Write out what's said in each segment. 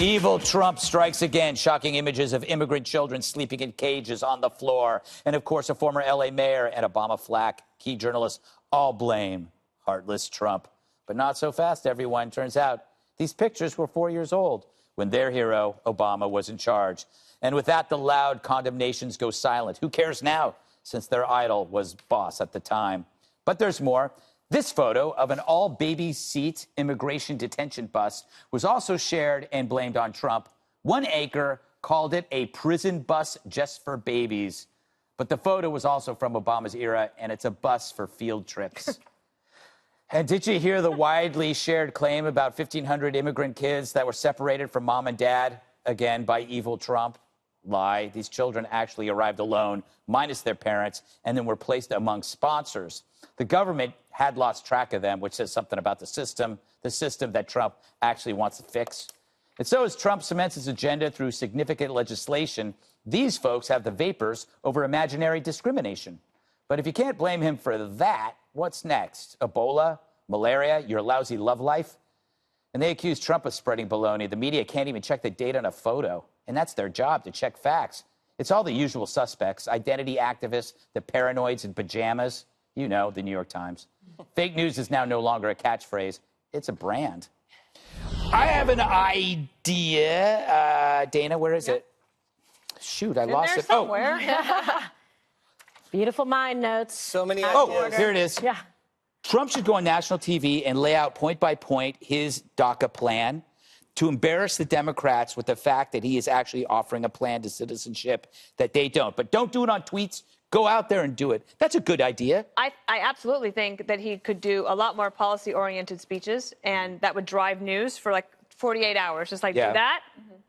Evil Trump strikes again. Shocking images of immigrant children sleeping in cages on the floor. And, of course, a former L.A. mayor and Obama flack key journalists all blame heartless Trump. But not so fast, everyone. Turns out these pictures were 4 years old when their hero, Obama, was in charge. And with that, the loud condemnations go silent. Who cares now, since their idol was boss at the time? But there's more. This photo of an all-baby seat immigration detention bus was also shared and blamed on Trump. One anchor called it a prison bus just for babies. But the photo was also from Obama's era, and it's a bus for field trips. And did you hear the widely shared claim about 1,500 immigrant kids that were separated from mom and dad, again, by evil Trump? Lie. These children actually arrived alone, minus their parents, and then were placed among sponsors. The government had lost track of them, which says something about the system that Trump actually wants to fix. And so as Trump cements his agenda through significant legislation, these folks have the vapors over imaginary discrimination. But if you can't blame him for that, what's next? Ebola? Malaria? Your lousy love life? And they accuse Trump of spreading baloney. The media can't even check the date on a photo. And that's their job, to check facts. It's all the usual suspects, identity activists, the paranoids in pajamas. You know, the New York Times. Fake news is now no longer a catchphrase. It's a brand. I have an idea. Dana, where is it? Shoot, I lost it. Somewhere. Oh. Beautiful mind notes. So many Oh, ideas. here it is. Yeah. Trump should go on national TV and lay out point by point his DACA plan to embarrass the Democrats with the fact that he is actually offering a plan to citizenship that they don't. But don't do it on tweets. Go out there and do it. That's a good idea. I absolutely think that he could do a lot more policy-oriented speeches, and that would drive news for like 48 hours. Just like do that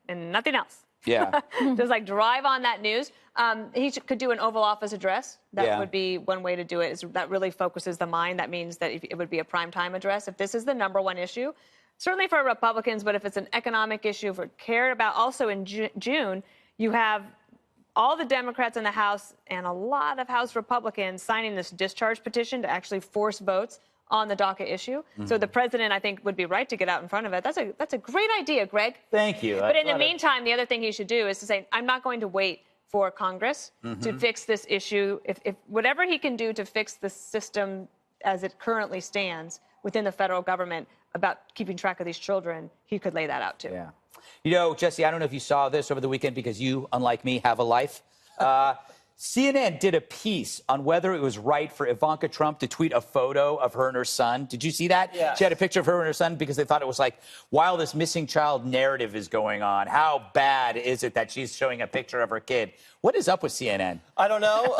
and nothing else. Yeah. Just like drive on that news. He could do an Oval Office address. That would be one way to do it. That really focuses the mind. That means that it would be a primetime address. If this is the #1 issue, certainly for Republicans, but if it's an economic issue, if we're cared about, also in June, you have all the Democrats in the House and a lot of House Republicans signing this discharge petition to actually force votes on the DACA issue. So the president, I think, would be right to get out in front of it. That's a great idea, Greg. Thank you. But in the meantime, the other thing he should do is to say, I'm not going to wait for Congress to fix this issue. If whatever he can do to fix the system as it currently stands within the federal government about keeping track of these children, he could lay that out too. Yeah. You know, Jesse, I don't know if you saw this over the weekend because you, unlike me, have a life. CNN did a piece on whether it was right for Ivanka Trump to tweet a photo of her and her son. Did you see that? Yeah. She had a picture of her and her son because they thought it was like, while this missing child narrative is going on, how bad is it that she's showing a picture of her kid? What is up with CNN? I don't know.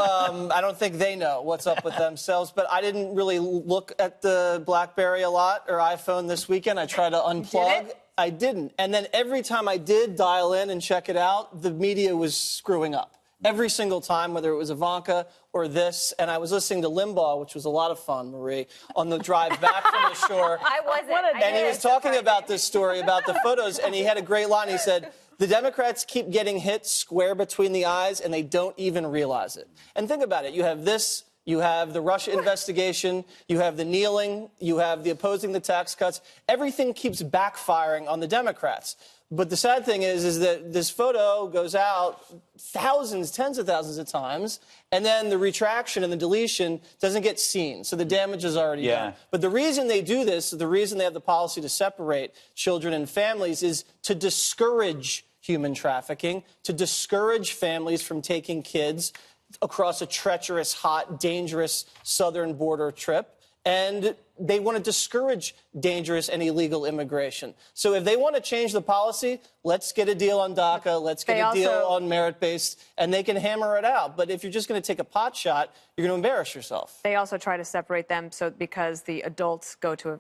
I don't think they know what's up with themselves, but I didn't really look at the BlackBerry a lot or iPhone this weekend. I tried to unplug. I didn't. And then every time I did dial in and check it out, the media was screwing up. Every single time, whether it was Ivanka or this. And I was listening to Limbaugh, which was a lot of fun, Marie, on the drive back from the shore. I wasn't. And he was talking about this story, about the photos, and he had a great line. He said, the Democrats keep getting hit square between the eyes, and they don't even realize it. And think about it. You have this. You have the Russia investigation, you have the kneeling, you have the opposing the tax cuts. Everything keeps backfiring on the Democrats. But the sad thing is that this photo goes out thousands, tens of thousands of times, and then the retraction and the deletion doesn't get seen. So the damage is already done. But the reason they do this, the reason they have the policy to separate children and families is to discourage human trafficking, to discourage families from taking kids across a treacherous, hot, dangerous southern border trip. And they want to discourage dangerous and illegal immigration. So if they want to change the policy, let's get a deal on DACA, let's get a deal on merit-based, and they can hammer it out. But if you're just going to take a pot shot, you're going to embarrass yourself. They also try to separate them because the adults go to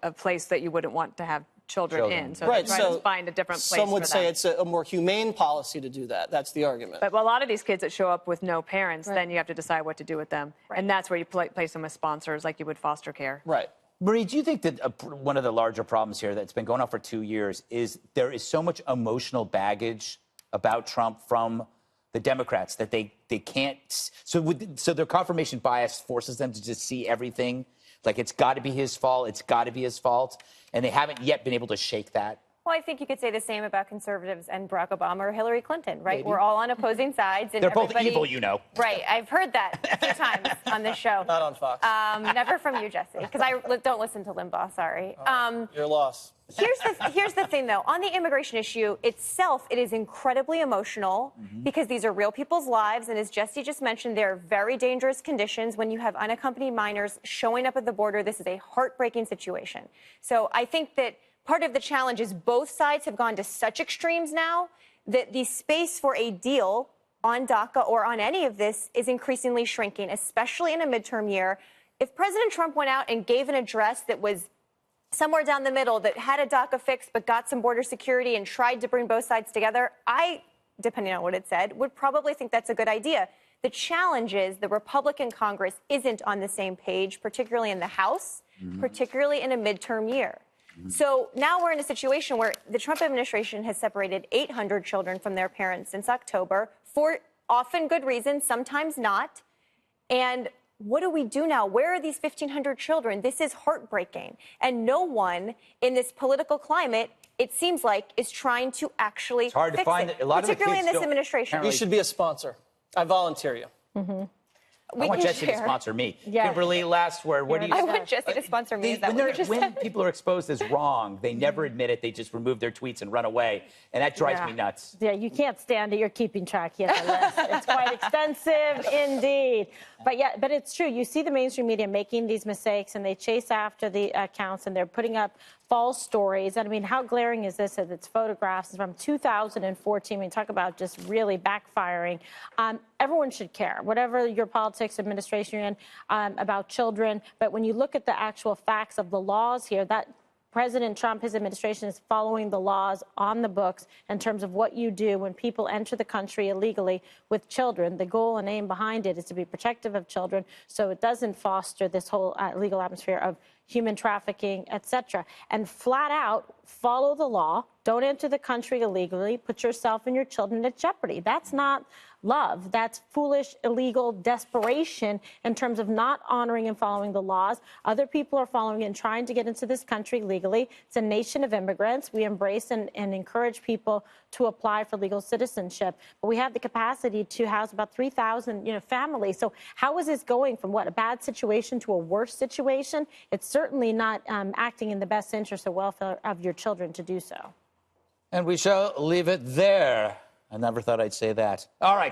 a place that you wouldn't want to have children in. So they try to find a different place. Some would say it's a more humane policy to do that. That's the argument. But a lot of these kids that show up with no parents, then you have to decide what to do with them. And that's where you place them with sponsors like you would foster care. Right. Marie, do you think that one of the larger problems here that's been going on for 2 years is there is so much emotional baggage about Trump from the Democrats that they can't... So their confirmation bias forces them to just see everything like it's got to be his fault, it's got to be his fault, and they haven't yet been able to shake that? Well, I think you could say the same about conservatives and Barack Obama or Hillary Clinton, right? Maybe. We're all on opposing sides. And They're both evil, you know. Right. I've heard that a few times on this show. Not on Fox. Never from you, Jesse, because I don't listen to Limbaugh, sorry. Your loss. Here's the thing, though. On the immigration issue itself, it is incredibly emotional because these are real people's lives. And as Jesse just mentioned, they're very dangerous conditions. When you have unaccompanied minors showing up at the border, this is a heartbreaking situation. So I think that part of the challenge is both sides have gone to such extremes now that the space for a deal on DACA or on any of this is increasingly shrinking, especially in a midterm year. If President Trump went out and gave an address that was somewhere down the middle, that had a DACA fix but got some border security and tried to bring both sides together, I, depending on what it said, would probably think that's a good idea. The challenge is the Republican Congress isn't on the same page, particularly in the House, particularly in a midterm year. So now we're in a situation where the Trump administration has separated 800 children from their parents since October for often good reasons, sometimes not. And what do we do now? Where are these 1,500 children? This is heartbreaking. And no one in this political climate, it seems like, is trying to actually It's hard to fix find it, a lot of the particularly in kids this administration. You should be a sponsor. I volunteer you. I want Jesse to sponsor me. Yeah. Kimberly, last word. What do you I say? want Jesse to sponsor me. Is that what you just When said? people are exposed as wrong, they never admit it. They just remove their tweets and run away. And that drives me nuts. Yeah, you can't stand it. You're keeping track here. It's quite extensive indeed. But it's true. You see the mainstream media making these mistakes, and they chase after the accounts, and they're putting up false stories. And I mean, how glaring is this? As it's photographs from 2014. We talk about just really backfiring. Everyone should care, whatever your politics, administration you're in, about children. But when you look at the actual facts of the laws here, that President Trump, his administration, is following the laws on the books in terms of what you do when people enter the country illegally with children. The goal and aim behind it is to be protective of children so it doesn't foster this whole legal atmosphere of human trafficking, etc. And flat out follow the law. Don't enter the country illegally. Put yourself and your children at jeopardy. That's not love. That's foolish, illegal desperation in terms of not honoring and following the laws. Other people are following and trying to get into this country legally. It's a nation of immigrants. We embrace and encourage people to apply for legal citizenship. But we have the capacity to house about 3,000 families. So how is this going from a bad situation to a worse situation? It's certainly not acting in the best interest or welfare of your children to do so. And we shall leave it there. I never thought I'd say that. All right.